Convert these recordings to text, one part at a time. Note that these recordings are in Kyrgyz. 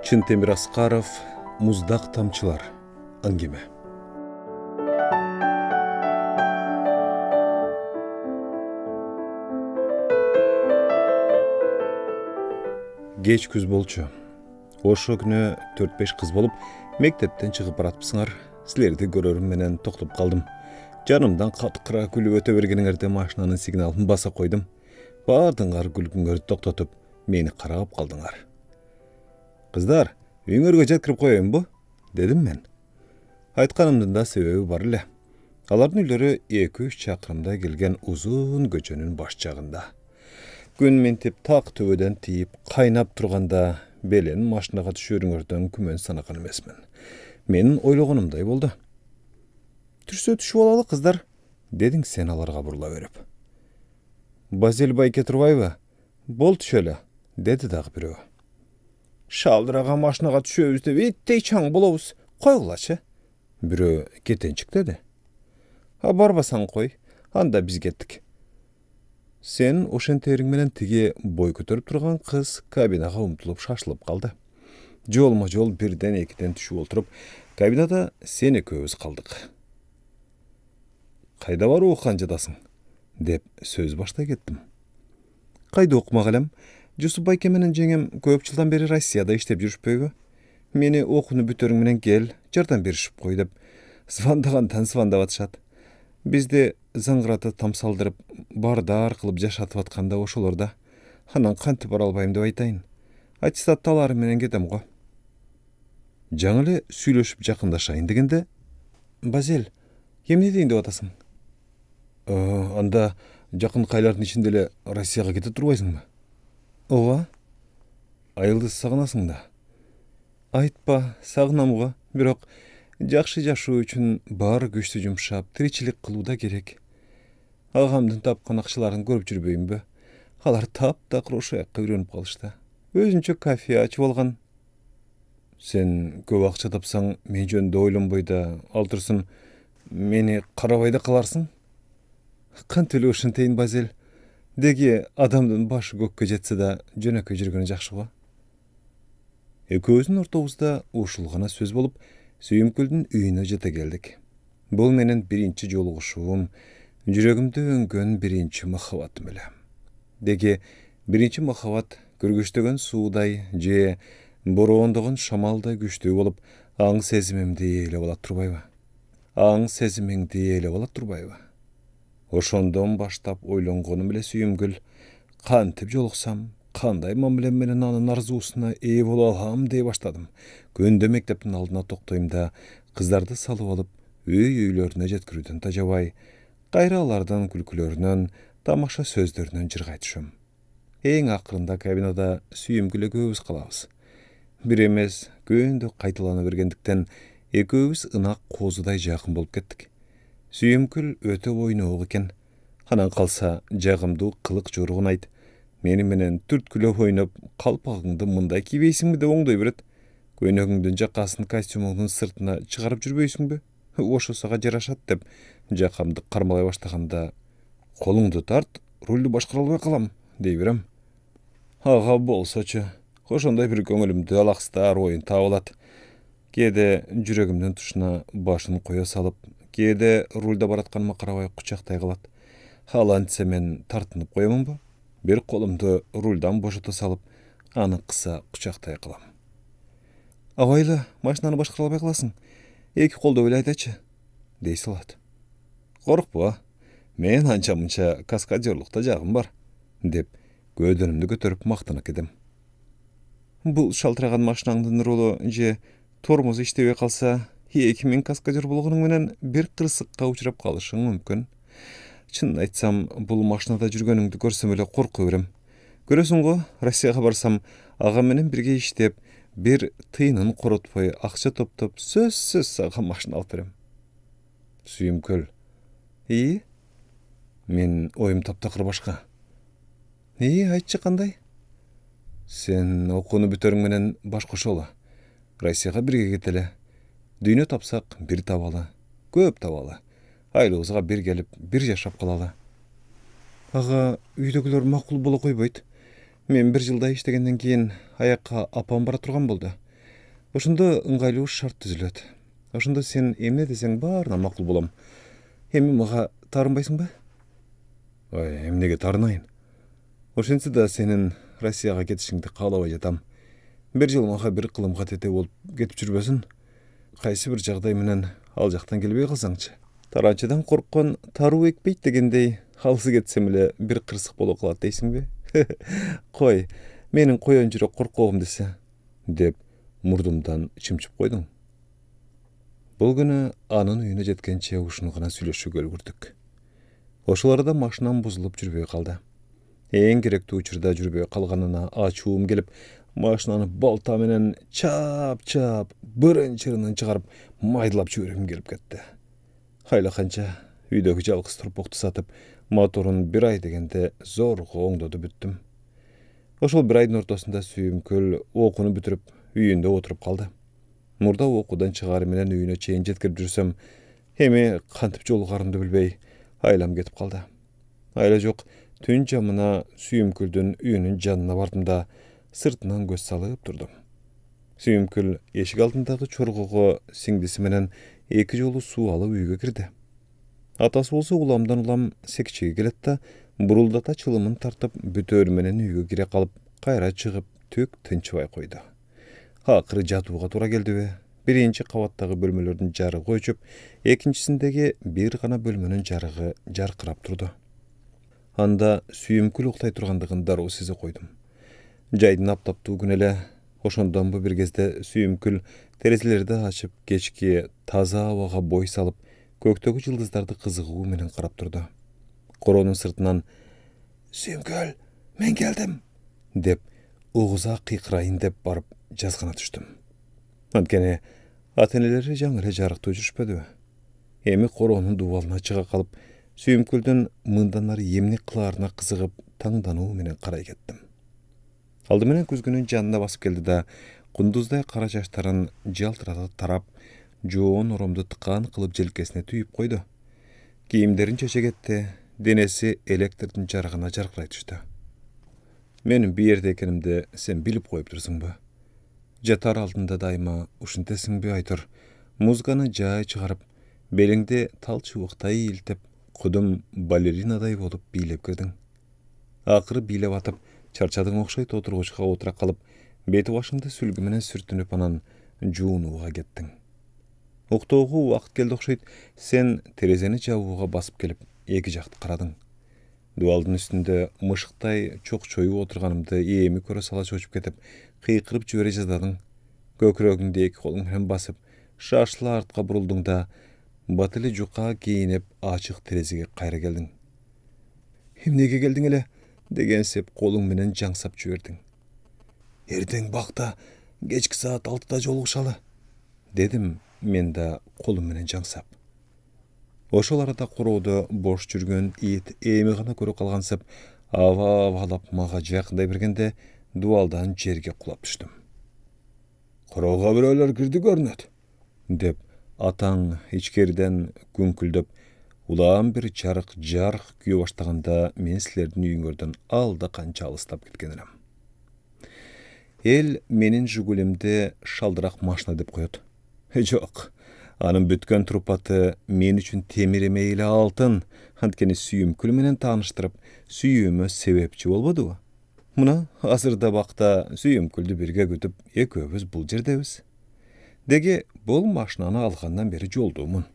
Чынтемир Аскаров, Муздак тамчылар. Аңгеме. Кеч күз болчу. Ошо күнү 4-5 кыз болуп, мектептен чыгып баратпысыңар. Силерди көрөрүм менен токтоп калдым. Жанымдан каткыра күлүп өтө бергениңерде машинанын сигналын баса койдум. Баардыңар күлгүңөрдү токтотуп, мени карап калдыңар. Кыздар, үйүңөргө жеткирип коеюнбу? Дедим мен. Айтканымдын да себеби бар эле. Алардын үйлөрү 2-3 чакырымдай келген узун көчөнүн баш жагында. Күн ментип так төбөдөн тийип, кайнап турганда белен машинага түшөрүңөрдөн күмөн санаган эмесмин. Менин ойлогонумдай болду. Түрсө түшүп алалы кыздар, дедиң сен аларга бурула берип. Базел байке турбайбы? Бол түшөлө, деди дагы бирөө. Шалдырага машинага түшөбүз деп эттей чаң болобуз. Койгулачы. Бирөө кетенчик деди. Барбасаң кой, анда биз кеттик. Сен ошентериң менен тиги бой көтөрүп турган кыз кабинага умтулуп шашылып калды. Жолмо-жол бирден экиден түшүп олтуруп, кабинада сен экөөбүз калдык. Кайда барып окуган жатасың? Деп сөз баштай кеттим. Кайда окумак элем? Жусуп байке менен жеңем көп жылдан бери Россияда иштеп жүрүшпөйбү? Мени окууну бүтөрүң менен кел, жардам беришип кой деп звандагандан звандап атышат. Бизди заңгыратып тамсалдырып, бардар кылып жашатып атканда ошолорда. Анан кантип бара албайм деп айтайын. Аттестатты аларым менен кетем го. Жаңы эле сүйлөшүп жакындашайын дегенде, Базел, эмне дейин деп атасың? Анда жакын айлардын ичинде эле Россияга кете турбайсыңбы? Ооба. Айылды сагынасың да. Айтпа, сагынам го, бирок жакшы жашоо үчүн бар күчтү жумшап, тиричилик кылуу да керек. Агамдын тапкан акчаларын көрүп жүрбөйүнбү? Алар таптакыр ошо жакка үйрөнүп калышты. Өзүнчө кафе ачып алган. Сен көп акча тапсаң, мен жөнүндө ойлонбой да, ал турсун мени карабай да каларсың? Кантип эле ошентейин, Базел? Деги адамдын башы көккө жетсе да, жөнөкөй жүргөнү жакшы го. Экөөбүздүн ортобузда ушул гана сөз болуп, Сүйүмкүлдүн үйүнө жете келдик. Бул менен биринчи жолугушуум, жүрөгүмдө өңгөн биринчи махаббатым эле. Деги биринчи махаббат көргөчтөгөн суудай же бороондогон шамалдай күчтүү болуп, аң сезимимди ээлеп ала турбайбы? Аң сезимиңди ээлеп ала турбайбы? Ошондон баштап ойлонгонум эле Сүйүмкүл, кантип жолуксам, кандай мамилем менен анын арзуусуна ээ боло алам дей баштадым. Күндө мектептин алдына токтойм да, кыздарды салып алып, үйлөрүнө жеткирүүдөн тажабай, кайра алардын күлкүлөрүнөн, тамаша сөздөрүнөн жыргай түшөм. Эң акырында кабинада Сүйүмкүл экөөбүз калабыз. Бир эмес, күндө кайталана бергендиктен, экөөбүз ынак козудай жакын болуп кеттик. Сүйүмкүл өтө ойноок экен. Анан калса жагымдуу кылык жоругун айт. Мени менен түрткүлөп ойноп, калпагыңды мындай кийбейсиңби деп оңдой берет. Көйнөгүңдүн жакасын костюмуңдун сыртына чыгарып жүрбөйсүңбү? Ошо сага жарашат деп жакамды кармалай баштаганда, колуңду тарт, рулду башкара албай калам, дей берем. Ага болсочу, ошондой бир көңүлүмдү алаксытар оюн таап алат. Кээде жүрөгүмдүн тушуна башын кое салып, кээде рульда баратканыма карабай кучактай калат. Ал антсе мен тартынып коемунбу? Бир колумду рульдан бошото салып, аны кыса кучактай калам. Абайлы, машинаны башкара албай каласың. Эки колдоп эле айдачы, дей салат. Коркпо, мен анча-мынча каскадерлукта жагым бар, деп көөдөнүмдү көтөрүп мактанып кетем. Бул шалтыраган машинаңдын рулу же тормозу иштебей калса, 2000 каскадер болгонуң менен бир кырсыкка учурап калышың мүмкүн. Чынын айтсам, бул машинада жүргөнүңдү көрсөм эле коркуп берем. Көрөсүң го, Россияга барсам, ага менен бирге иштеп, бир тыйынын коротпой акча топтоп, сөзсүз сага машина алып берем. Сүйүмкүл. Мен оюм таптакыр башка. Айтчы кандай? Сен окууну бүтөрүң менен башкошолу. Россияга бирге кетели. Дүйнө тапсак, бир табалы. Көп табалы. Айлыбызга бир келип, бир жашап калалы. Ага, үйдөгүлөр макул боло койбойт. Мен 1 жылдай иштегенден кийин аякка апам бара турган болду. Ошондо ыңгайлуу шарт түзүлөт. Ошондо сен эмне десең баарына макул болом. Эми мага таарынбайсыңбы? Ой, эмнеге таарынайын? Ошентсе да сенин Россияга кетишиңди каалабай жатам. Бир жыл мага бир кылымга тете болуп кетип жүрбөсүн. Кайсы бир жагдай менен ал жактан келбей калсаңчы. Таранчыдан корккон таруу экпейт дегендей, алысы кетсем эле бир кырсык боло калат дейсиңби? Кой, менин коен жүрөк коркогум десе, деп мурдумдан чымчып койдуң. Бул күнү анын үйүнө жеткенче ушуну гана сүйлөшүүгө үлгүрдүк. Ошол арада машинам бузулуп жүрбөй калды. Эң керектүү учурда жүрбөй калганына ачуум келип, машинаны балта менен чап бырын-чырынын чыгарып майдылап жибергим келип кетти. Хайла канча үйдөгү жалгыз турпокту сатып, моторун бир ай дегенде зорго оңдоду бүттүм. Ошол бир айдын ортосунда Сүйүмкүл окууну бүтүрүп үйүндө отуруп калды. Мурда окуудан чыгаары менен үйүнө чейин жеткирип жүрсөм, эми кантип жолугарымды билбей айлам кетип калды. Айла жок, түн жамына Сүйүмкүлдүн үйүнүн жанына бардым да сыртынан көз салып турдум. Сүйүмкүл эшик алдындагы чоргого сиңдиси менен эки жолу суу алып үйгө кирди. Атасы болсо уламдан улам секчиге келет да, бурулдата чылымын тартып, бүтөөрү менен үйгө кире калып, кайра чыгып, түк тынчыбай койду. Акыры жатууга туура келдиби? Биринчи кабаттагы бөлмөлөрдүн жарыгы өчүп, экинчисиндеги бир гана бөлмөнүн жарыгы жаркырап турду. Анда Сүйүмкүл уктай тургандыгын дароо сезе койдум. Жайдын аптаптуу күнү эле, ошондонбу бир кезде Сүйүмкүл терезелерди ачып, кечки таза абага бой салып, көктөгү жылдыздарды кызыгуу менен карап турду. Короонун сыртынан «Сүйүмкүл, мен келдим!» деп угуза кыйкырайын деп барып жазгана түштүм. Анткени ата-энелери жаңы эле жарыктуу жүрүшпөдүбү? Эми короонун дубалына чыга калып, Сүйүмкүлдүн мындан ары эмне кылаарына кызыгып, таңдануу менен карай кеттим. Алды менен күзгүнүн жанына басып келди да, кундуздай кара чачтарын жалтырата тарап, жоон оромду тыкаан кылып желкесине түйүп койду. Кийимдерин чече кетти, денеси электрдин жарыгына жаркырай түштү. Менин биерде экенимди сен билип коюп турсуңбу? Жатар алдында дайыма ушинтесиңби айтор, музыканы жай чыгарып, белиңди тал чыбыктай ийилтип, кудум балеринадай болуп бийлеп кирдиң. Акыры бийлеп атып, чарчадың окшойт отургучка отура калып, бети башыңды сүлгү менен сүртүнүп, анан жуунууга кеттиң. Уктоого убакыт келди окшойт, сен терезени жабууга басып келип, эки жакты карадың. Дубалдын үстүндө мышыктай чокчоюп отурганымды эми көрө сала чочуп кетип, кыйкырып жибере жаздадың. Көкүрөгүңдү эки колуң менен басып, шашыла артка бурулдуң да, батылы жука кийинип, ачык терезеге кайра келдиң. «Эмнеге келдиң эле?» дегенсип колуң менен жаңсап жибердиң. «Эртең бакта кечки саат 6-да жолугушалы», дедим мен да колум менен жаңсап. Ошол арада короодо бош жүргөн ит эми гана көрө калгансып, аба-абалап мага жакындай бергенде дубалдан жерге кулап түштүм. «Короого бирөөлөр кирди көрүнөт», деп атаң ичкериден күңкүлдөп, улам бир жарык күйө баштаганда мен силердин үйүңөрдөн алда канча алыстап кеткен элем. Эл менин Жигулимди шалдырак машина деп коет. Жок, анын бүткөн турпаты мен үчүн темир эмей эле алтын. Анткени Сүйүмкүл менен тааныштырып, сүйүүмө себепчи болбодубу? Мына азырда бакта Сүйүмкүлдү бирге күтүп, экөөбүз бул жердебиз. Деги бул машинаны алгандан бери жолдумун.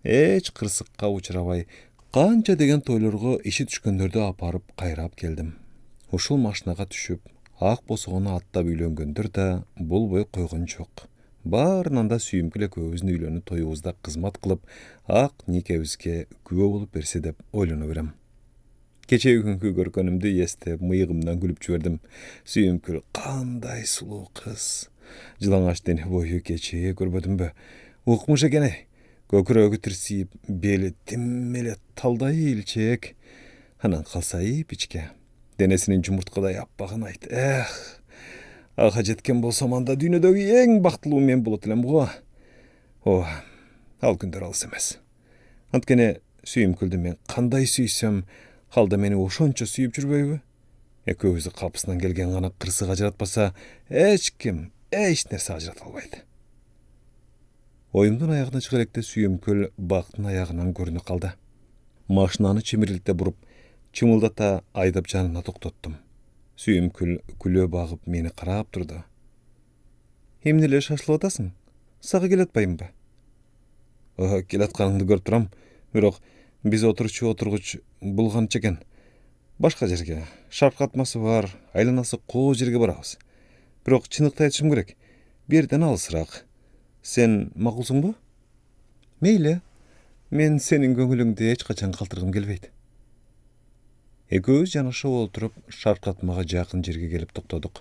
Эч кырсыкка учурабай, канча деген тойлорго иши түшкөндөрдү апарып кайрап келдим. Ушул машинага түшүп, ак босогону аттап үйлөнгөндөр да болбой койгон жок. Баарынан да Сүйүмкүл экөөбүздүн үйлөнүү тоюбузда кызмат кылып, ак никебизге күбө болуп берсе деп ойлоно берем. Кечеги күnkү көргөнүмдү эстеп, мыйыгымдан күлүп жибердим. Сүйүмкүл кандай сулуу кыз. Жылаңач дене бою кечээ көрбөдүмбү? Укмуш экен эй. Көкүрөгү тирсийип, бели тим эле талдай ийилчээк. Анан калса ичке. Денесинин жумурткадай аппагын айт. Ага жеткен болсом, анда дүйнөдөгү эң бактылуу мен болот элем го. Ал күндөр алыс эмес. Анткени Сүйүмкүлдү мен кандай сүйсөм, ал да мени ошончо сүйүп жүрбөйбү? Экөөбүздү капысынан келген гана кырсык ажыратпаса, эч ким эч нерсе ажырата албайт. Оюмдун аягына чыга электе сүйөмкөл бактын аягынан көрүнө калды. Машинаны чимирилте буруп, чымылдата айдап жанына токтоттум. Сүйөмкөл күлө багып мени карап турду. Эмне эле шашылып атасың? Сага келе атпаймынбы? Келе атканыңды көрүп турам, бирок биз отурчу отургуч булганча экен. Башка жерге, шаркатмасы бар, айланасы коо жерге барабыз. Бирок чындыкты айтышым керек. Бирден алысыраак. Сен макулсуңбу? Мейли. Мен сенин көңүлүңдү эч качан калтыргым келбейт. Экөөбүз жанаша отуруп, шаркатмага жакын жерге келип токтодук.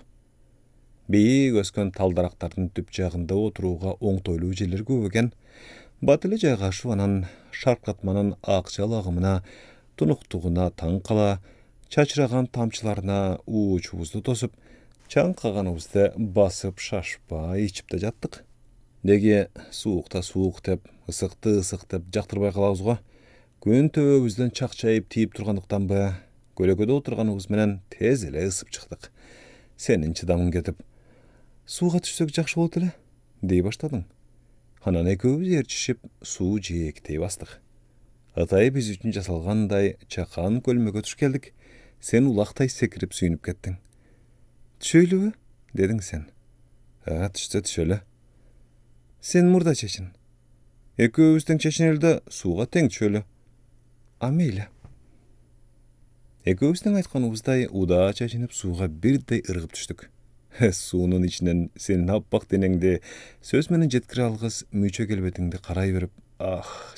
Бийик өскөн тал дарактардын түп жагында отурууга оңтойлуу жерлер көп экен. Бат эле жайгашып анан шаркатманын акчал агымына, тунуктугуна таң кала, чачыраган тамчыларына уучубузду тосуп, чаңкаганыбызды басып шашпай ичип да жаттык. Деги суукта суук деп, ысыкты ысык деп жактырбай калабыз го. Күн төбөбүздөн чакчайып тийип тургандыктанбы, көлөкөдө отурганыбыз менен тез эле ысып чыктык. Сенин чыдамың кетип, сууга түшсөк жакшы болот эле, дей баштадың. Анан экөөбүз ээрчишип, суу жээктей бастык. Атайы биз үчүн жасалгандай чакан көлмөгө туш келдик. Сен улактай секирип сүйүнүп кеттиң. Түшөйлүбү? Дедиң сен. Түштө түшөлү. Сен мурда чечин. Экөөбүздүн чечин эле сууга тең түшөлү. Мейли. Экөөбүздүн айтканыбыздай удаа чечинип сууга бирдей ыргып түштүк. Суунун ичинен сенин аппак денеңди сөз менен жеткире алгыс мүчө келбетиңди карай берип,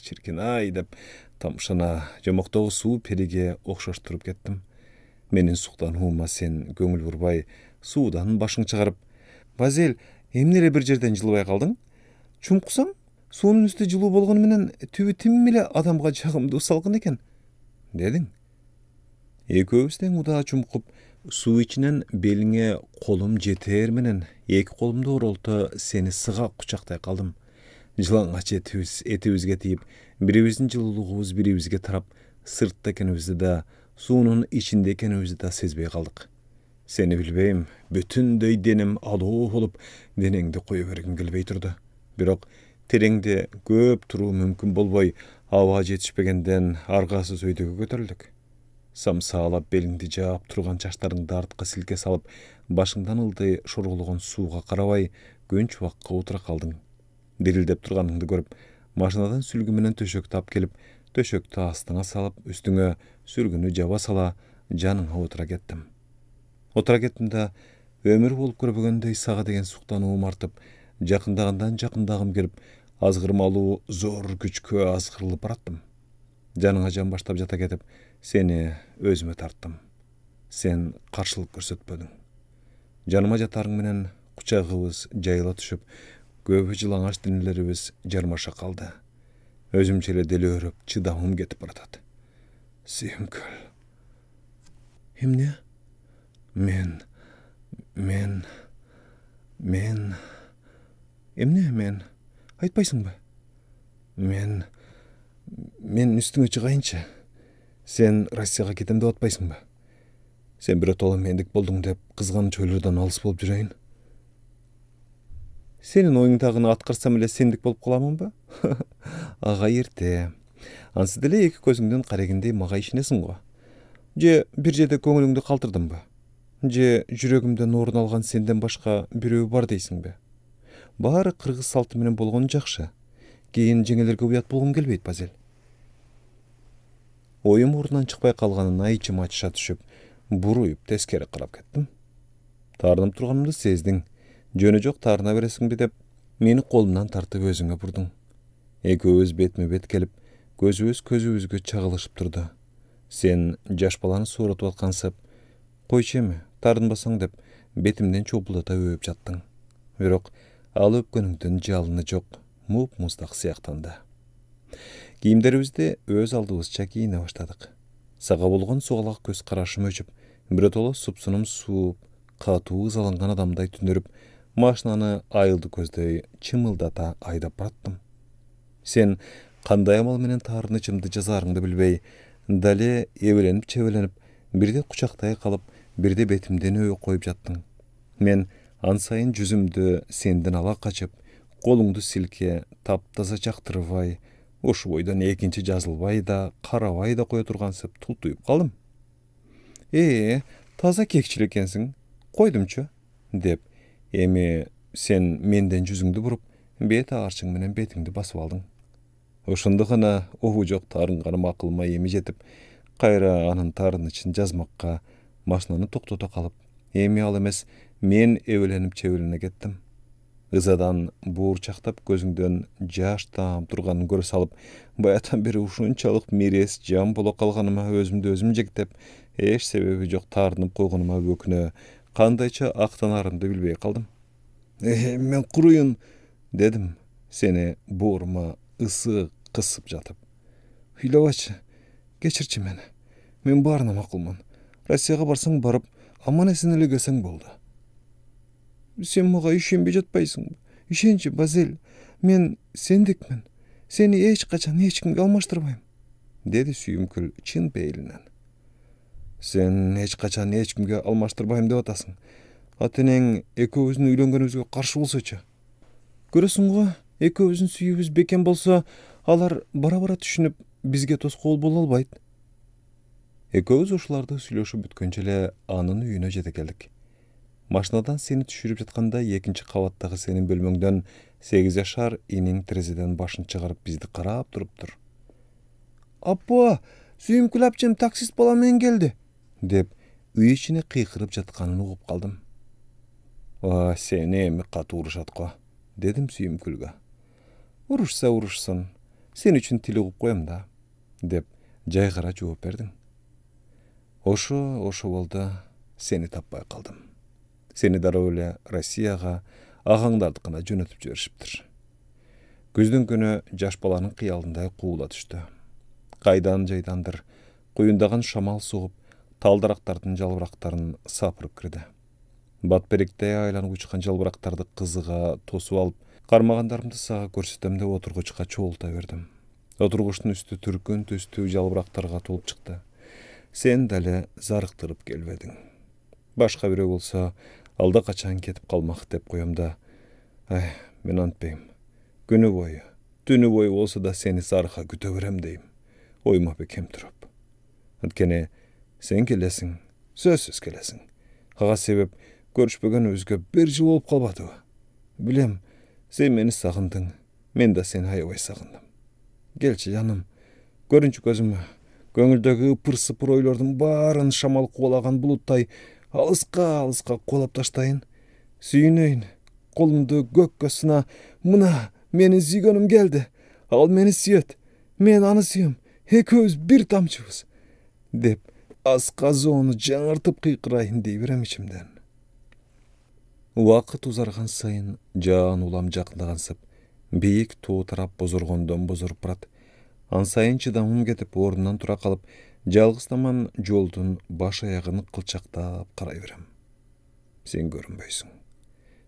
чиркин ай деп тамшана жомоктогу суу периге окшоштуруп кеттим. Менин суктануума сен көңүл бурбай, суудан башың чыгарып, Базел, эмне эле бир жерден жылбай калдың? Чумкусаң, суунун үстү жылуу болгону менен түбү тим эле адамга жагымдуу салкын экен, дедиң. Экөөбүз тең удаа чумкуп, суу ичинен белиңе колум жетер менен эки колумду оролто сени сыга кучактай калдым. Жылаңач этибизге тийип, бирибиздин жылуулугубуз бирибизге тарап, сыртта экенибизди да, суунун ичинде экенибизди да сезбей калдык. Сени билбейм, бүтүндөй денем алуу болуп, денеңди кое бергим келбей турду. Бирок тереңде көп туруу мүмкүн болбой, аба жетишпегенден аргасыз өйдөгө көтөрүлдүк. Самсаалап белиңди жаап турган чачтарыңды артка силке салып, башыңдан ылдый шоргологон сууга карабай, күн чубакка отура калдың. Дирилдеп турганыңды көрүп, машинадан сүлгү менен төшөктү алып келип, төшөктү астыңа салып, үстүңө сүлгүнү жаба сала, жаныңа отура кеттим. Отура кеттим да, өмүр болуп көрбөгөндөй сага деген суктануум артып, жакындагандан жакындагым келип, азгырмалуу зор күчкө азгырылып бараттым. Жаныңа жан баштап жата кетип, сени өзүмө тарттым. Сен каршылык көрсөтпөдүң. Жаныма жатарың менен кучагыбыз жайыла түшүп, көбү жылаңач денелерибиз жармаша калды. Өзүмчө эле делөөрүп, чыдамым кетип баратат. Сүйөмкөл. Эмне? Мен... Эмне мен? Айтпайсыңбы? Мен үстүңө чыгайынчы. Сен Россияга кетем деп атпайсыңбы? Сен биротоло мендик болдуң деп кызганыч ойлордон алыс болуп жүрөйүн. Сенин оюңдагыны аткарсам эле сендик болуп каламынбы? Ага эрте. Ансыз деле эки көзүңдүн карегиндей мага ишенесиң го. Же бир жерде көңүлүңдү калтырдымбы? Же жүрөгүмдөн орун алган сенден башка бирөө бар дейсиңби? Баары кыргыз салты менен болгон жакшы. Кийин жеңелерге уят болгум келбейт, Базел. Оюм орунан чыкпай калганына ичим ачыша түшүп, буруюп тескери карап кеттим. Таарынып турганымды сездиң. Жөнү жок таарына бересиңби деп, мени колумдан тартып өзүңө бурдуң. Экөөбүз бетме бет келип, көзүбүз көзүбүзгө чагылышып турду. Сен жаш баланы сууратып аткансып, койчу эми, таарынбасаң деп, бетимден чопулдата өбүп жаттың. Бирок ал өпкөнүңдүн жалыны жок, муздак сыяктанды. Кийимдерибизди өз алдыбызча кийине баштадык. Сага болгон сугалак көз карашым өчүп, биротоло супсунум сууп, катуу ызаланган адамдай түнөрүп, машинаны айылды көздөй чымылдата айдап бараттым. Сен кандай амал менен таарынычымды жазаарыңды билбей, дале эбеленип чебеленип, бирде кучактай калып, бирде бетимден өбүп коюп жаттың. Мен Ansayın жүзімді сенден ала қачып, қолыңды сілке, таптаза жақтырбай, ошы бойдан екінші жазылбай да, қарабай да қоя тұрғансып тұлтүйіп қалдым. Таза кекшіл екенсің, қойдымчы, деп, эми сен менден жүзіңді бұрып, бет ағаршың менен бетіңді басып алдың. Ошондо гана оғу жоқ тарынғаным ақылыма эми жетіп, кайра анын тарын için жазмакка машинаны токтото калып, эми ал эмес мен эбеленип чебелене кеттим. Ызадан буурчактап көзүңдөн жаш таам турганын көрө салып, баятан бери ушунчалык мирес жан боло калганыма өзүмдү өзүм жектеп, эч себеби жок таарынып койгонума өкүнө, кандайча актанарымды билбей калдым. Мен куруйун, дедим, сени буурума ысык кысып жатып. Уйлабачы, кечирчи мени. Мен баарына макулмун. Россияга барсаң барып, аман-эсен эле келсең болду. Сен мага ишенбей жатпайсыңбы? Ишенчи, Базель, мен сендикмин. Сени эч качан эч кимге алмаштырбайм, деди сүйүмкүл чын пейилинен. Сен эч качан эч кимге алмаштырбайм деп атасың. Атенең экөөбүздүн үйлөнгөнүбүзгө каршы болсочу. Көрөсүң го, экөөбүздүн сүйүүбүз бекем болсо, алар бара-бара түшүнүп, бизге тоскоол боло албайт. Экөөбүз ушуларды сүйлөшүп бүткөнчө эле анын үйүнө жете келдик. Машинадан сени түшүрүп жатканда экинчи кабаттагы сенин бөлмөңдөн 8 жашар иниң терезеден башын чыгарып бизди карап туруптур. Апа, сүйүмкүл апчем таксист бала менен келди, деп үй ичине кыйкырып жатканын угуп калдым. Сени эми катуу урушат го, дедим сүйүмкүлгө. Урушса урушсун, сен үчүн тил угуп коем да, деп жайгара жооп бердиң. Ошо болду, сени таппай калдым. Сени дароо эле Россияга агаңдардыкына жөнөтүп жиберишиптир. Күздүн күнү жаш баланын кыялындай куула түштү. Кайдан жайдандыр куюндаган шамал сугуп, тал дарактардын жалбырактарын сапырып кирди. Батберектей айланып учкан жалбырактарды кызыга тосуп алып, кармагандарымды сага көрсөтөм деп отургучка чогулта бердим. Отургучтун үстү түркүн түстүү жалбырактарга толуп чыкты. Сен дали зарыктырып келбедиң. Башка бирөө болсо, алда качан кетип калмак деп коем да. Мен антпейм. Күнү бою, түнү бою болсо да сени зарыха күтө берем дейм. Ойма бекем туруп. Анткени сен келесиң, сөзсүз келесиң. Ага себеп көрүшпөгөнүбүзгө 1 жыл болуп калбадыбы? Билем, сен мени сагындың, мен да сени аябай сагындым. Келчи жаным, көрүнчү көзүмө. Көңүлдөгү ыпыр-сыпыр ойлордун баарын шамал кубалаган булуттай алыска кубалап таштайын. Сүйүнөйүн, колумду көккө сына, мына менин сүйгөнүм келди. Ал мени сүйөт, мен аны сүйөм. Экөөбүз бир тамчыбыз, деп асказоону жаңыртып кыйкырайын дей берем ичимден. Убакыт узарган сайын жаан улам жакындагансып, бийик тоо тарап бозоргондон бозоруп барат. Ансайын чыдамым кетип ордунан тура калып, жалгыз таман жолдун баш аягын кылчактап карай берем. Сен көрүнбөйсүң.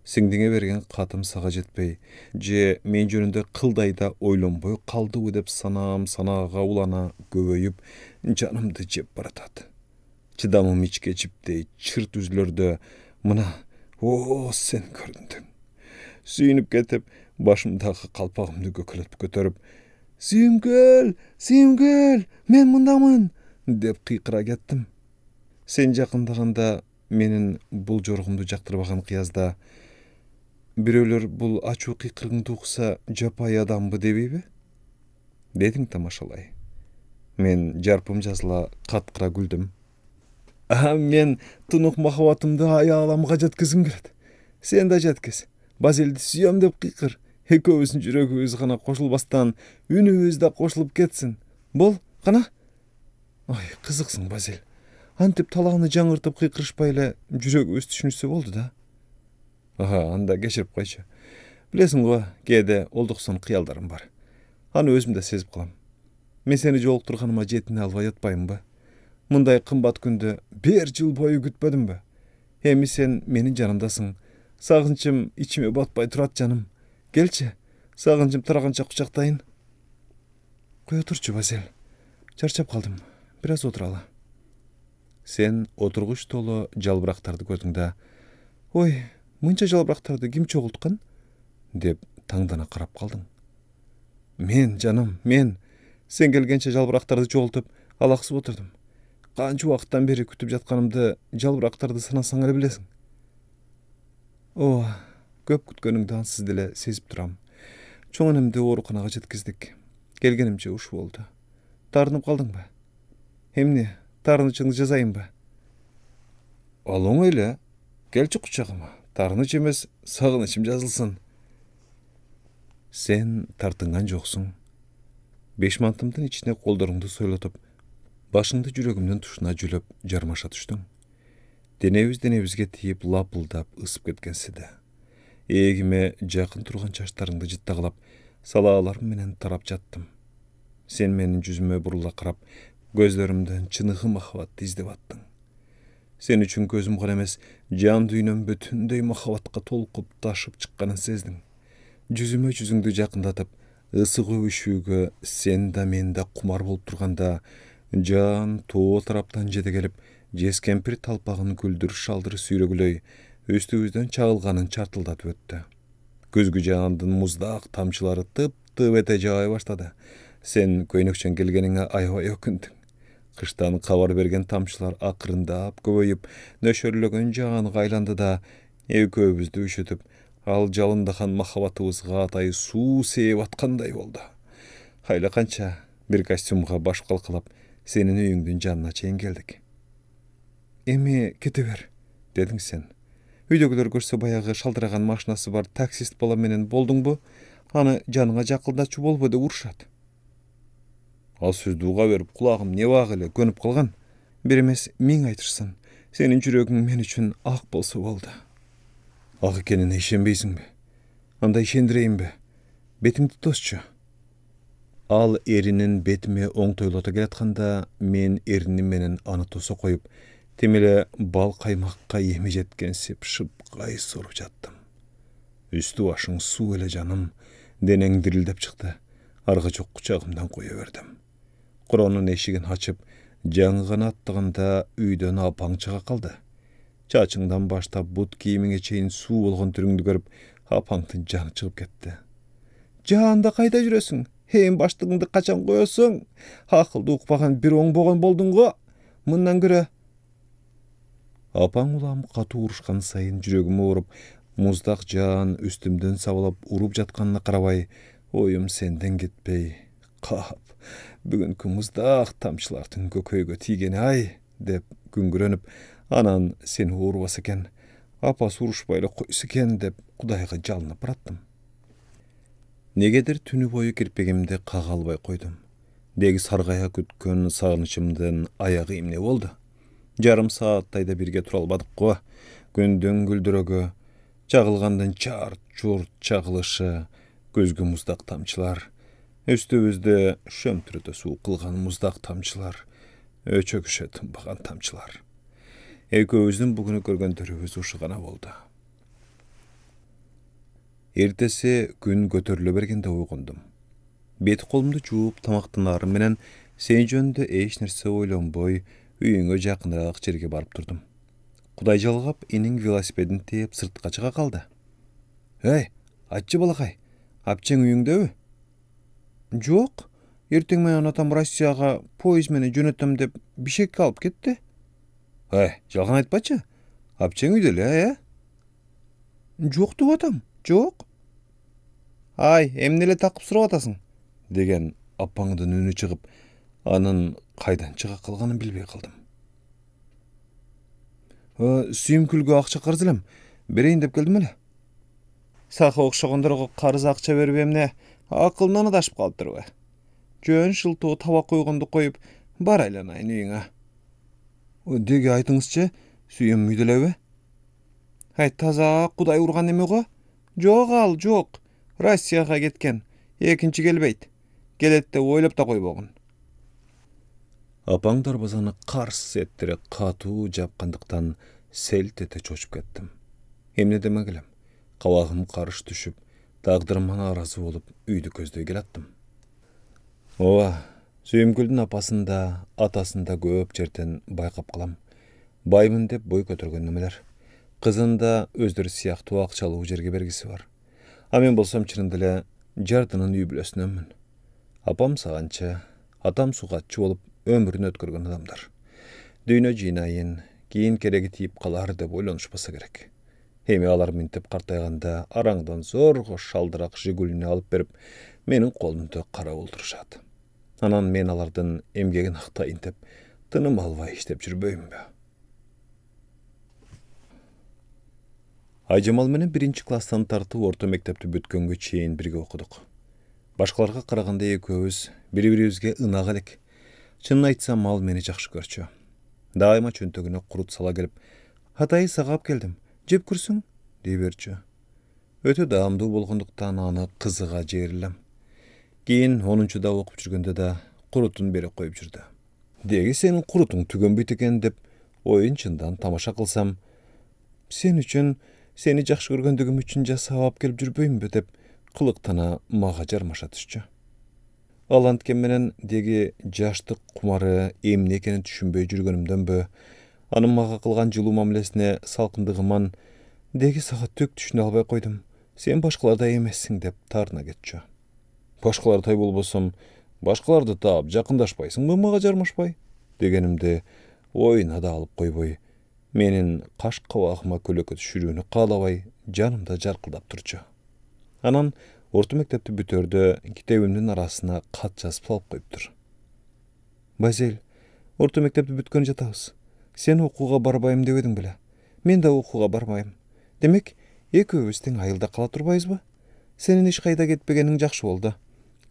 Сиңдиңе берген катым сага жетпей, же мен жөнүндө кылдайда ойлонбой калдыбы деп санаага улана көбөйүп, жанымды жеп баратат. Чыдамым ичке жиптей чырт үзүлөрдө, мына, сен көрүндүң. Сүйүнүп кетип, башымдагы калпагымды көкөлөтүп көтөрүп, Сүйүмкүл, мен мындамын, деп кыйкыра кеттим. Сен жакындаганда менин бул жоргумду жактырбаган кыязда, бирөөлөр бул ачуу кыйкырыгыңды укса жапайы адамбы дебейби? Дедиң тамашалай. Мен жарпым жазыла каткыра күлдүм. Мен тунук махабатымды аяламга жеткизим келет. Сен да жеткиз. Базелди сүйөм деп кыйкыр. Экөөбүздүн жүрөгүбүз гана кошулбастан, үнүбүз да кошулуп кетсин. Бол, кана? Кызыксың, Базель. Антип талааны жаңыртып кыйкырышпай эле жүрөгүбүз түшүнүшсө болду да. Анда кечирип койчу. Билесиң го, кээде олдуксон кыялдарым бар. Аны өзүм да сезип калам. Мен сени жолуктурганыма жетине албай атпаймынбы? Мындай кымбат күндө 1 жыл бою күтпөдүмбү? Эми сен менин жанымдасың. Сагынчым ичиме батпай турат, жаным. Келчи, сагынчым тараганча кучактайын. Кое турчу, Базель. Чарчап калдым. Бир аз отуралы. Сен отургуч толо жалбырактарды көрдүң да. мынча жалбырактарды ким чогулткан? Деп таңдана карап калдым. Мен, жаным, мен. Сен келгенче жалбырактарды чогултуп, алаксып отурдум. Канча убакыттан бери күтүп жатканымды, жалбырактарды санасаң эле билесиң. Ооба, көп күткөнүңдү ансыз деле сезип турам. Чоң энемди ооруканага жеткиздик. Келгенимче уш болду. Тарынып калдыңбы? Эмне, тарынычыңды жазайынбы? Ал оңой эле. Келчи кучагыма. Тарыныч эмес, сагынычым жазылсын. Сен тартынган жоксуң. 5 мантымдын ичине колдоруңду сойлотуп, башыңды жүрөгүмдүн тушуна жүлөп жармаша түштүң. Денебизге тийип лапылдап ысып кеткенси да. Эгиме жакын турган чачтарыңды жыттагылап, салааларым менен тарап жаттым. Сен менин жүзүмө бурула карап, көзлөрүмдөн чыныгы махабатты издеп аттың. Сен үчүн көзүм гана эмес, жан дүйнөм бүтүндөй махабатка толкуп ташып чыкканын сездиң. Жүзүмө жүзүңдү жакындатып, ысык өбүшүүгө сен да мен да кумар болуп турганда, жан тоо тараптан жете келип, жез кемпир талпагын күлдүр шалдыр сүйрөгүлөй, үстүбүздөн чагылганын чартылдатып өттү. Көзгү жаандын муздак тамчылары тып-тып эте жаабай баштады. Сен көйнөкчөн келгениңе аябай өкүндүң. Кыштан кабар берген тамчылар акырындап көбөйүп, нөшөрлөгөн жаанга айланды да, экөөбүздү үшүтүп, ал жалындаган махабатыбызга атайы суу сээп аткандай болду. Айла канча бир костюмга баш калкалап, сенин үйүңдүн жанына чейин келдик. Эми кете бер, дедиң сен. Үйдөгүлөр көрсө баягы шалдыраган машинасы бар таксист бала менен болдуңбу? Аны жаныңа жакылдачу болбо деп урушат. Ал сөздү уга берип кулагым не бак эле көнүп калган. Бир эмес 1000 айтышсын. Сенин жүрөгүң мен үчүн ак болсо болду. Ак экенине ишенбейсиңби? Анда ишендирейинби? Бетиңди тосчу. Ал эринин бетиме оңтойлото келатканда, мен эриним менен аны тосо коюп, тим эле бал каймакка эми жеткенсип шыпкай соруп жаттым. Үстү башың суу эле жаным, денең дирилдеп чыкты. Арга жок кучагымдан кое бердим. Коронун эшигин ачып, жаңы гана аттаганда үйдөн апаң чыга калды. Чачыңдан баштап бут кийимиңе чейин суу болгон түрүңдү көрүп, апаңдын жаны чыгып кетти. Жаанда кайда жүрөсүң? Эң баштыгыңды качан коесуң? Акылды укпаган бир оңбогон болдуң го. Мындан көрө. Апаң улам катуу урушкан сайын жүрөгүм ооруп, муздак жаан үстүмдөн сабалап уруп жатканына карабай, оюм сенден кетпей, кап, бүгүнкү муздак тамчылардын көкөйгө тийгени ай, деп күңгүрөнүп, анан сени уурбаса экен, апасы урушпай эле койсо экен деп Кудайга жалынып бараттым. Негедир түнү бою кирпегимди кага албай койдум. Деги саргая күткөн сагынычымдын аягы эмне болду? Жарым сааттай да бирге тура албадык го. Күндүн күлдүрөгү, чагылгандын чарт-чурт чагылышы, көзгө муздак тамчылар, үстүбүздү шөмтүрөтө суу кылган муздак тамчылар, өчөгүшө тынбаган тамчылар. Экөөбүздүн бүгүнү көргөндөрүбүз ушу гана болду. Эртеси күн көтөрүлө бергенде уйгундум. Бет колумду жууп, тамактанарым менен сен жөнүндө эч нерсе ойлонбой, үйүңө жакыныраак жерге барып турдум. Кудай жалгап, иниң велосипедин тээп сыртка чыга калды. Эй, айтчы балакай, апчең үйүңдөбү? Жок, эртең менен атам Россияга поезд менен жөнөтөм деп Бишкекке алып кетти. Жалган айтпачы. Апчең үйдө эле, Жок деп атам, жок. Ай, эмне эле такып сурап атасың? Деген апаңдын үнү чыгып, анын кайдан чыга калганын билбей калдым. Сүйүмкүлгө акча карыз элем, берейин деп келдим эле. Сага окшогондорго карыз акча берип эмне акылынан адашып калыптырбы? Жөн шылтоо табак койгонду коюп, бар айланайын үйүңө. Деги айтыңызчы, сүйөм үйдө элеби? Таза Кудай урган эме го? Жок ал, жок. Россияга кеткен. Экинчи келбейт. Келет деп ойлоп да койбогон. Апаң дарбазаны карс эттире катуу жапкандыктан селт эте чочуп кеттим. Эмне демек элем? Кабагым карыш түшүп, тагдырыма нааразы болуп, үйдү көздөй келаттым. Ооба, Сүйүмкүлдүн апасын да, атасын да көп жерден байкап калам. Баймын деп бой көтөргөн немелер. Kızın da özdürü siyahtı akçalı jerge bergisi var. Amen bolsam çırındile jardının übülösünönmün. Apam sağança, atam suğatçı olup ömrünü ötkürgün adamдар. Düğünö jinayın, keyin keregi tiyip kalar dep oylanışpasa gerek. Hemi alar mintip kartayganda arаңdan zorgo şaldırak jigulini alıp berip menin kolumda kara olduruşat. Anan men alardan emgegin haktayın dep tınım alvay iştep jurböйüm be. Ayjamal menen 1-klasstan tartıp orta mektepti bütkөнгө чейин birge okuduk. Başkalarga karaganda ekөөbüz biri-biribizge ınaak elek. Çınını aytsam mal meni jakşı görçü. Daima çöntögüne kurut sala gelip, "Hatayı sagap geldim, jep kürsüň" dey berçü. Ötü daamdуу bolgonduktan аны kızıga jerilem. Keyin 10-da okup жүрgöndө da kurutun beri koyup жүрdü. Degi senin kurutun tügönbüt eken dep oyun çından tamaşa kılsam, sen üçün seni jakşı görgöndügüm üçün jasap gelip jurböýümbe dep kılıktana maga jarmaşa düşçü. Alantken menen degi jaştyk kumary emne ekeni düşünböy жүрgönümden bö, anın maga kılgan жылуу mamilesine salkındygymdan degi saga tök düşüne alбай koydum. Sen başkalarda emessiň dep tarına getçü. Başkalar tay bolbosam, başkalardy taap jakyndaşpaýsyňby maga jarmaşpay degenimde oyuna da alıp koyboy. Menin kaş kabağıma kölöke düşürүүnü kalabay janımda jarkıldap turçu. Anan orta mektepti bütörde kitebimdin arasına kat жазып salıp koyuptur. Bazel, orta mektepti bütkön jatabız. Sen okuga barbayım debediň bile. Men da okuga barmayım. Demek ekөөbüz teň ayılda kala turbaýyzby? Senin iş kayda ketpegeniň jakşı boldu.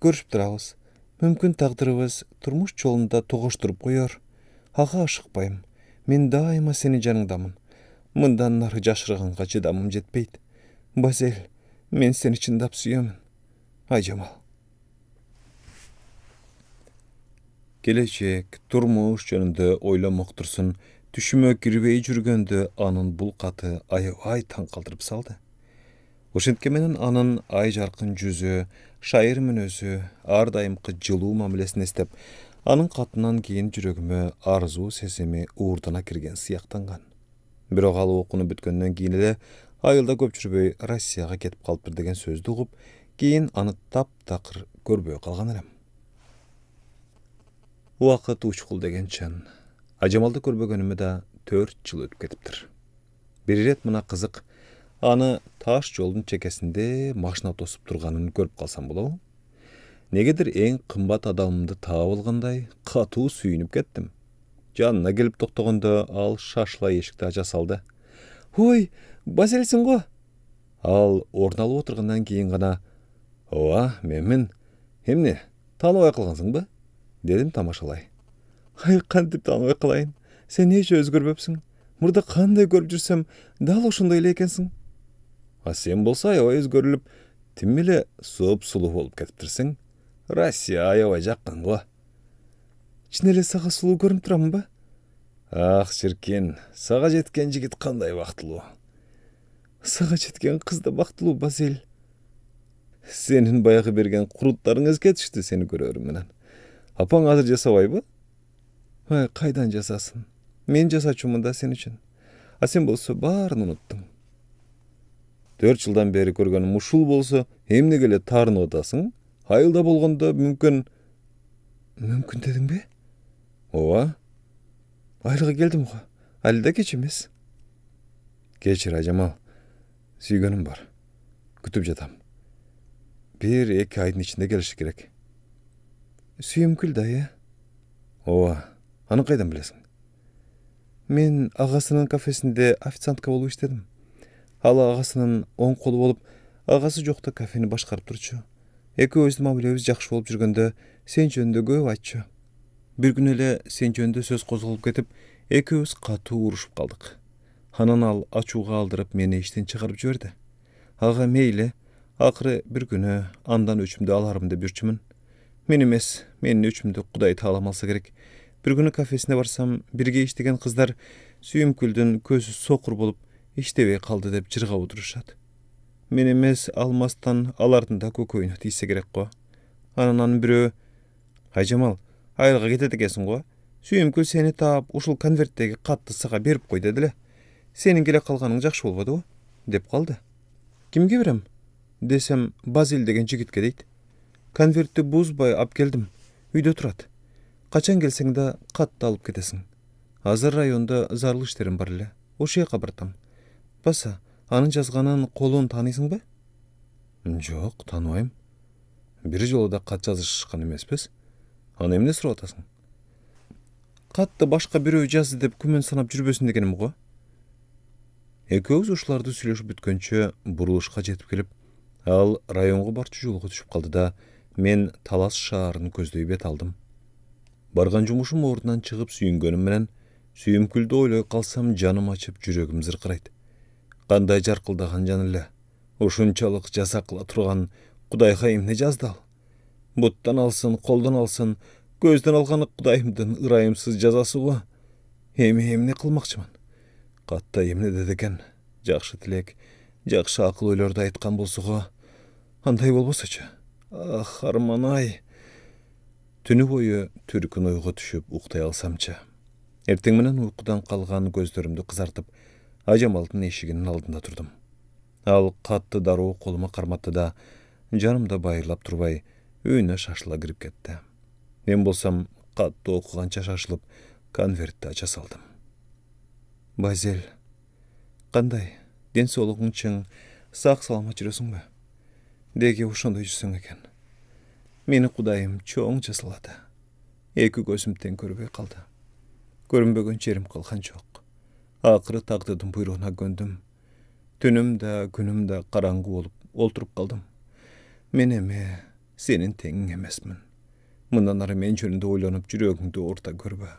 Görüşüp turabız. Mümkün taqdyrybız turmuş jolunda togoşturup koyor. Haga aşykpaýym. Men daima seni janыңdamın. Mından nары jaşırganga jydamym jetpeyt. Bazel, men seni çındap süýömün. Ayjamal. Gelecek, turmuş jönünde oylamak dursun, düşüme giribey жүрgöndö anın bul katı ayabay taң kaldyryp saldy. Oşentke menen anın ay jarkyn жүzü, şair münözü, ardaýymky жылуу mamilesini estep, anın katынан keyin jürögüme arzu sesimi uğurdana kirgen sıyaktangan. Birok al okunu bütkönden keyin ele ayılda köp жүрбөй Россияга ketip kalıptır degen sözdü ugup, keyin anı tap takır görböy kalgan elem. Wagt uçkul degen çan. Ajamaldy körbөгönüme da 4 yıl ötüp ketipdir. Bir ret mına kızık, anı taş jolun çekesinde maşina tosup turganын görüp kalsam bolabı? Negedir eň kımbat adamımdı taap alganday katuu süýünüp kettim. Janına gelip toktoganda al şaşla eşikte aja saldı. "Hoy, Bazelsin go?" Al orun alıp oturgandan keyin gana, "Owa, menmin. Hemne, tanыбай kалганsyňby?" dedim tamaşalay. "Ay, kantip tanыбай kalayın. Sen neçe özgörböpsüň? Murda kanday görüp jursam, dal oşunday ele ekensiň." "A sen bolsa aябай özgörülüp, timmile sup-sulu bolup ketipdirsiň. Россия aябай jakyn go." "Çin ele saga suluu görünüp turamynba?" "Ah, şirkin, saga jetken jigit kanday baktylуу." "Saga jetken kız da baktylуу, Bazel." "Senin bayağı bergen kurutlaryň esке düştü seni görörüm menen. Apaň hazır jasabayby?" "Hay, kaydan jasasyn? Men jasaçumyn da sen üçün. A sen bolsa baryny unutdyň. 4 yıldan beri görgönüm uşul bolsa, emne gele tarını odasyň? Hayılda bolgonda mümkün..." "Mümkün dediňbi?" "Owa. Aylyga geldim go. Alyda geç emes." "Geçir Ajamal. Süýgönim bar. Kütüp jatam. 1-2 aýdyn içinde gelişi gerek." "Süýümkül daýy." "Owa. Any kaydan bilesiň?" "Men agasynyň kafesinde ofitsiantka bolup işledim. Al agasynyň oň kolu bolup, agasy jokda kafeni başkaryp turçu. Ekөөbüzdün mamilebimiz jakşı bolup жүрgöndө sen jönündө köp aýtçu. Bir gün ele sen jönündө söz kozgolup ketip, ekөөbüz katuu uruşup kaldyk. Anan al açууga aldyryp meni işten çıkaryp jüberdi. Aga meýli, akyry bir günü andan öçümde alarym dep jürçümün. Men emes, menin öçümde Kuday taalam alsa gerek. Bir günü kafesine barsam, birge iştegen kızlar süýümküldün közü sokur bolup iştebey kaldı dep jırgap oturuşat. Men emes almastan alardın da kököýüne diýse gerek go. Ananan birö, "Ayjamal, aylyga getet ekensiň go. Süýümkül seni taap uşul konverttegi katty saga berip koý" dedile. Senin gele kalgaның jakşı bolbady go, dep kaldy. Kimge berem? Desem Bazil degen jigitke deyt. Konvertti buzbay ap geldim. Üýde turat. Kaçan gelseň de katty alıp ketesiň. Hazır rayonda zarly işlerim bar ele. Oşa kabartam. Basa, anın жазганын kolun tanıysың ba? Jok, tanıbayım. Bir jolda kat жазышкан emesmiz. Ana emne surap atasың? Katty başka birөө жазды dep kümen sanap jürbesin degenim go. Ekөөbüz uşulарды süýleşip bütkençe buruluşka jetip kelip, al rayonga barçı jolga düşüp kaldı da, men Talas şaharyny közdöй bet aldım. Bargan jumuşum orundan çıkıp süýüngönüm menen, süýümküldi oýloy kalsam janım açıp jürегim zırkırayt. Kanday jarkıldagan jan ele, uşunçalyk jasa kıla turgan Kudayga emne jazdal. Buttan alsın, koldan alsın, gözden algany Kudaýymdyn ıraýymsyz jazasy go. Emne kılmakçymyn. Katta emne dedeken, jakşı tilek, jakşı akyl oýlарды aýtgan bolsa, anday bolbosaça. Ah, armanay. Tünü boyu türkün oyga düşüp ukday alsamça. Erteň menen uykudan kalgan gözlerimdi kızartıp, Ajamaldın eşiginin aldında turdum. Al katty daroo koluma karmatdy da, janymda bayırlap turbay, öýüne şaşıla girip ketdi. Men bolsam, katty okugança şaşılıp, konvertti aça saldım. Bazel, kanday, den solugyň çyň, sak salamat jüresiň be? Dege uşondoy jürsüň eken. Meni Kudaýym çoğun jasylady. Eki gözümden görübey kaldı. Görünbegen jerim kalgan jok. Akırı takdydyn buyruguna göndüm. Tünüm de, günüm de karangy bolup olturup kaldım. Men eme, senin teňiň emesmin. Mundan ara men jönünde oýlanyp jüregiňdi orta görbe.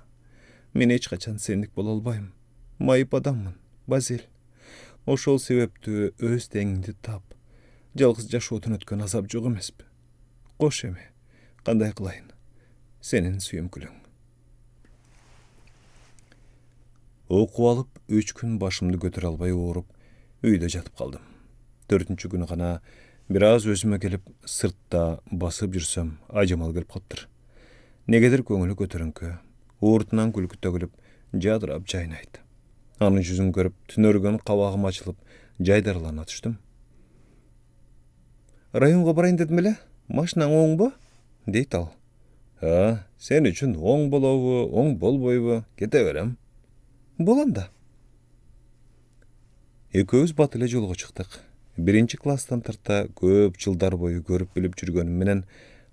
Men hiç kaçan senlik bola albaýym. Mayıp adammın, Bazil. Oşol sebepdi öz teňiňdi tap. Jalgyz jaşoodun ötken azap jok emespi. Goş eme, kanday kılayın. Senin süýümkülüň. Okup alıp 3 gün başımdı götür albay uğurup, üýde jatıp kaldım. 4-nji günü gana biraz özüme gelip sırtta basıp jursam Ajamal gelip kaptyr. Negedir köňüli götürünkü, uğurtundan gülkü tögülüp, jadırap jaýnaýdy. Anyň yüzüň görüp, tünörgen kabagym açılıp, jaýdarlana düşdüm. Rayonga baraýyn dedim ele, maşynaň oňbo? Deyt al. Ha, sen üçün oň bolaby, oň bolboýby, kete berem. Bolanda. Ekөөbüz batyle jolga çykdyk. 1-nji klassdan tarta köp jylдар boyu görüp bilip jürgenim menen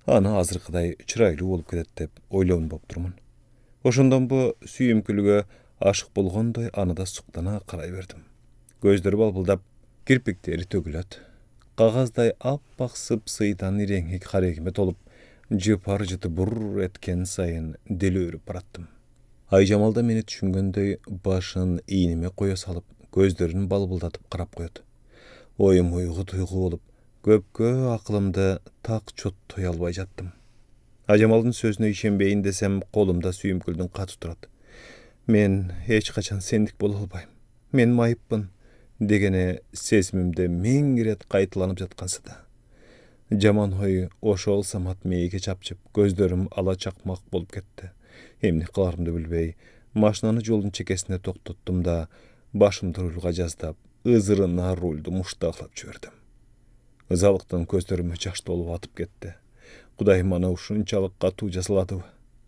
any azyrkyday çyraýly bolup ketet dep oýlabyn bop durmun. Oşondan bu süýümkülüge aşyk bolgondoy anyda suktana karay berdim. Gözleri balbıldap, kirpikteri tögület. Qagazday appak syp-syýdan ireňik harekime tolup, jypar jyty burr etken sayın deli örüp barattım. Ayjamalda meni düşüngönдөй başyn iýnime goýa salyp, gözlerini balbıldatıp qarap goýdy. Oýum uýgu tuýgu bolup, köpkö aklymda tak çot toy albay jattım. Ajamaldın sözüne işenbeýin desem, kolumda süýümküldün katy turat. Men hiç kaçan sendik bola albaýym. Men maýypmyn degene sesmimde meň ret gaýtylanyp jatgansy da. Jaman hoy oşol samat meýige çapçyp, gözlerim ala çakmak bolup ketdi. Emne kılarımды bilbey, maşynany jolun çekesine toktatdım da, başımda rulga jazdap, ızırına ruldu muştaklap jüberdim. Izalyktan gözlerime jaş dolup atıp ketdi. Kudaýym mana uşunçalyk gatu jasylady.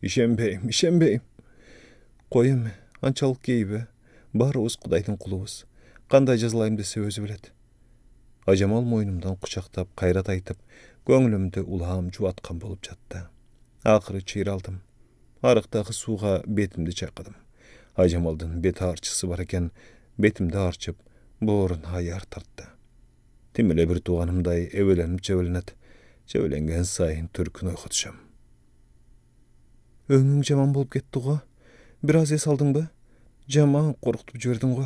İşenbeýim. Koyem, ançalyk geýbe, barybız Kudaýdyň kulubuz. Kanday jazylaýym dese özü bilet. Ajamal moýnumdan kuçaktap, kayrat aýtyp, göňlümde ulham juwatkan bolup jatdy. Akyry çyýraldım. Arıqdağı suğa betimdi çaýkadım. Ajamaldın bet arçısı bar eken, betimde arçıp, borun hayar tartdy. Timile bir tuğanımday ewelenip jebelenet, jebelengen sayın türkün oýgutjam. Öňüň jaman bolup ketdi go. Biraz es aldyňby? Jaman korkutup jiberdiň go,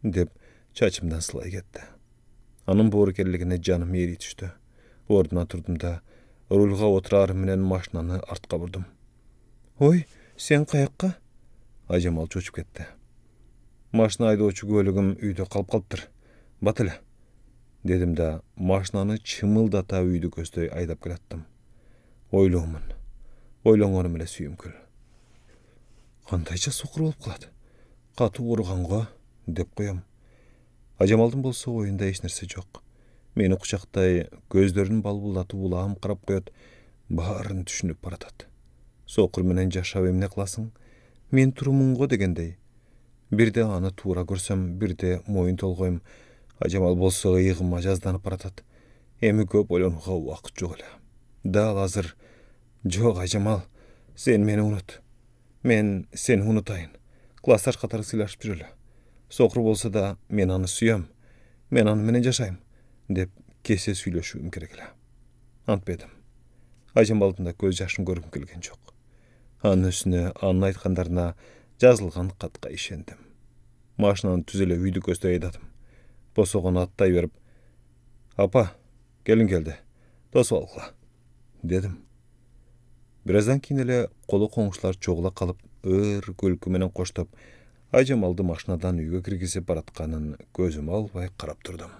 dep çaçymdan sılay ketdi. Anyň boru kelligine janym eri düşdü. Ordunan turdum da, rulga oturarym menen maşynany artka burdum. Oy, sen qaýakka? Ajamal çoçup ketdi. Maşyna aýdoçy gölügim üýde kalıp kalypdyr. Bat ele, dedim da maşynany çymyldata üýdü közдөй aýdap geletdim. Oýlanganym ele süýümkül. Kandaýça sokur bolup kalady. Katy urgan go, деп коем. Ажамалдын болсо оюнда эч нерсе жок. Мени кучактай, көздөрүн балбулдатып улам карап коет, баарын түшүнүп баратат. Сокур менен жашап эмне кыласың? Мен турумун го дегендей. Бирде аны туура көрсөм, бирде моюн толгойм. Ажамал болсо ыйыгыма жазданып баратат. Эми көп ойлонууга убакыт жок эле. Дал азыр жок Ажамал, сен мени унут. Мен сени унутайын. Классташ катары сыйлашып жүрөлү. Сокур болсо да мен аны сүйөм. Мен аны менен жашайм деп кесе сүйлөшүүм керек эле. Антпедим. Ажамалдын да көз жашын көргүм келген жок. Анын үстүнө анын айткандарына жазылган катка ишендим. Машинаны түз эле үйдү көздөй айдадым. Босогон аттай берип, апа, келин келди, тосуп алгыла, дедим. Бир аздан кийин эле колу коңшулар чогула калып, ыр күлкү менен коштоп, Ажамалды машинадан үйгө киргизип баратканын көзүм албай карап турдум.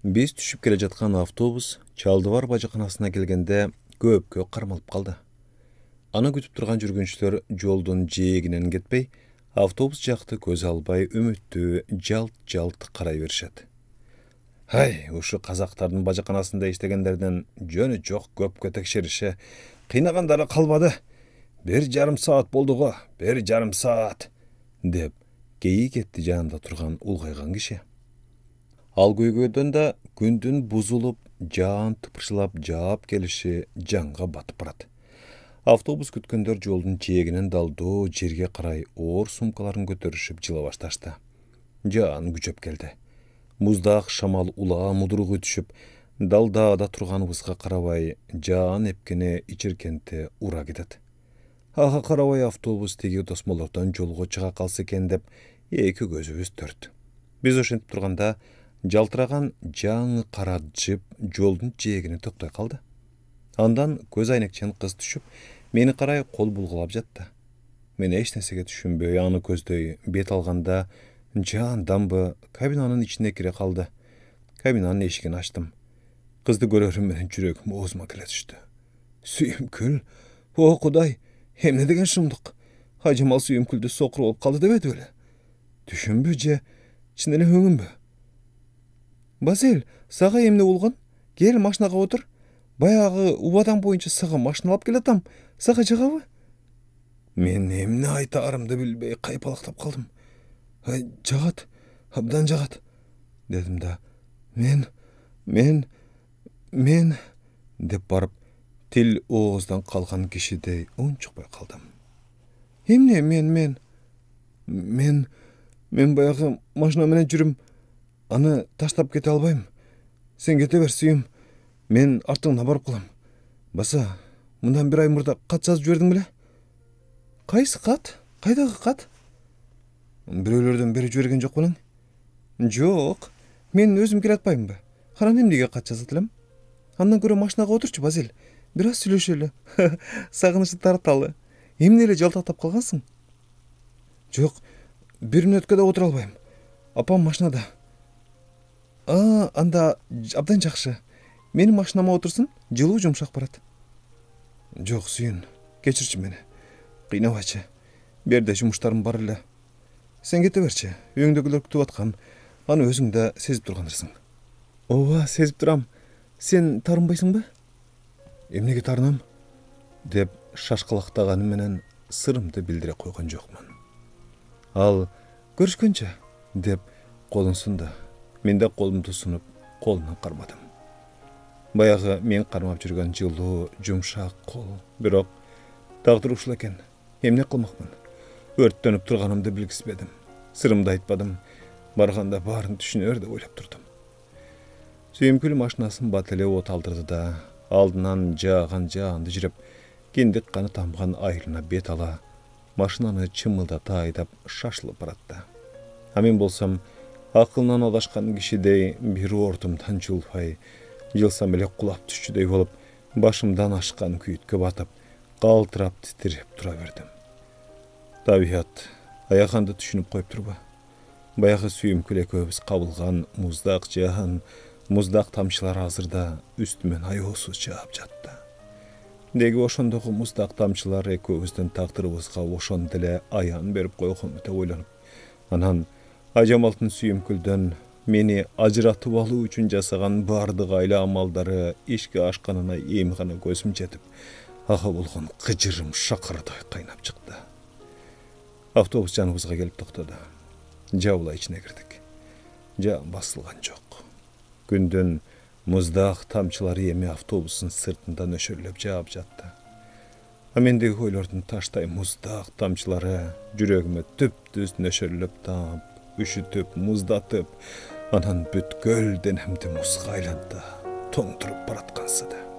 Биз түшүп келе жаткан автобус Чалдыбар бажаканасына келгенде көпкө кармалып калды. Аны күтүп турган жүргүнчүлөр жолдун жээгинен кетпей, автобус жакты көз албай үмүттүү жалт-жалт карай беришет. Ай, ушу казактардын бажаканасында иштегендерден жөнү жок көпкө текшериши, кыйнагандары калбады. 1,5 саат болду го, 1,5 саат, деп кейи кетти жанында турган улгайган киши. Ал көйгөйдөн да күндүн бузулуп, жаан тыпыршылап жаап келиши жанга батып барат. Автобус күткөндөр жолдун жээгинен далдоо жерге карай оор сумкаларын көтөрүшүп жыла башташты. Жаан күчөп келди. Муздак шамал улаа мудуругу түшүп, далдаада турганыбызга карабай, жаан эпкене ичиркенте ура кетет. Ага карабай автобус тиги тосмолордон жолго чыга калса экен деп эки көзүбүз төрт. Биз ошентип турганда жалтыраган жаңы кара жып жолдун жээгине токтой калды. Андан көз айнекчен кыз түшүп, мени карай кол булгулап жатты. Мен эч нерсеге түшүнбөй аны көздөй бет алганда, жаан дамбы кабинанын ичине кире калды. Кабинанын эшигин ачтым. Кызды көрөрүм менен жүрөгүм оозума келе түштү. Сүйүмкүл, о Кудай, эмне деген шындык? Ажамал сүйүмкүлдү сокур болуп калды дебеди беле? Түшүнбү же чын эле өңүмбү? Базел, сага эмне болгон? Кел машинага отур. Баягы убадан боюнча сага машина алып келатам. Сага жагабы? Мен эмне айтаарымды билбей кайпалактап калдым. Жагат, абдан жагат, дедим да. Мен деп барып, тил ооздан калган кишидей унчукпай калдым. Эмне мен баягы машина менен жүрүм. Аны таштап кете албайм. Сен кете бер, сүйүм. Мен артыңдан барып калам. Баса, мындан 1 ай мурда кат жазып жибердиң беле? Кайсы кат? Кайдагы кат? Бирөөлөрдөн бери жиберген жок белең? Жок, мен өзүм келе атпаймынбы? Каран эмнеге кат жазат элем? Андан көрө машинага отурчу, Базил. Бир аз сүйлөшөлү. Сагынышы тарталы. Эмне эле жалтактап калгансың? Жок, 1 мүнөткө да отура албайм. Апам машинада. Анда абдан жакшы. Менин машинама отурсун, жылуу жумшак барат. Жок, сүйүн, кечирчи мени. Кыйнабачы. Берде жумуштарым бар эле. Сен кете берчи. Үйүңдөгүлөр күтүп аткан. Аны өзүң да сезип тургандырсың. Ооба, сезип турам. Сен тарынбайсыңбы? Эмнеге тарынам? Деп шашкалактаганы менен сырымды билдире койгон жокмун. Ал көрүшкөнчө деп колун сунду. Мен да колумду сунуп, колуна кармадым. Баягы мен кармап жүргөн жылуу, жумшак кол. Бирок тагдыр ушул экен. Эмне кылмакмын? Өрттөнүп турганымды билгизбедим. Сырымды айтпадым. Барганда баарын түшүнөр деп ойлоп турдум. Сүйүмкүл машинасын бат эле от алдырды да, алдынан жааган жаанды жиреп, киндик каны тамган айылына бет ала, машинаны чымылдата айдап шашылып баратты. А мен болсом, акылынан адашкан кишидей бир ортумдан жылбай, жылсам эле кулап түшчүдөй болуп, башымдан ашкан күйүткө батып, калтырап титиреп тура бердим. Табият аяганды түшүнүп коюп турбу? Баягы сүйүмкүл экөөбүз кабылган муздак жаан, муздак тамчылар азырда үстүмөн аяосуз жаап жатты. Degi oşondogu muzdak tamçılar ekөөbüzdün taqdyrыбызга oşon dile ayan berip goýganda oýlanyp. Anan Ajamaltyn süýümkülden meni ajratyp aluu üçin jasagan bardyk aýla amaldary işge aşkanyna emgana gözüm jetip, aha bolgan gyjyrym şakyrday qaynap çykdy. Avtobus janybızga gelip toktady. Jawla içine girdik. Jan basylgan jok. Gündün muzdak tamçylary emi avtobusun sırtynda nöşörlep jap jatdy. Mendegi goýlardyn taşday muzdak tamçylary ýüregime düpdüz nöşörlep tap, üşütüp, muzdatyp, anan bütkül denemde muzga aýlandy, toňdurup baratgansydy.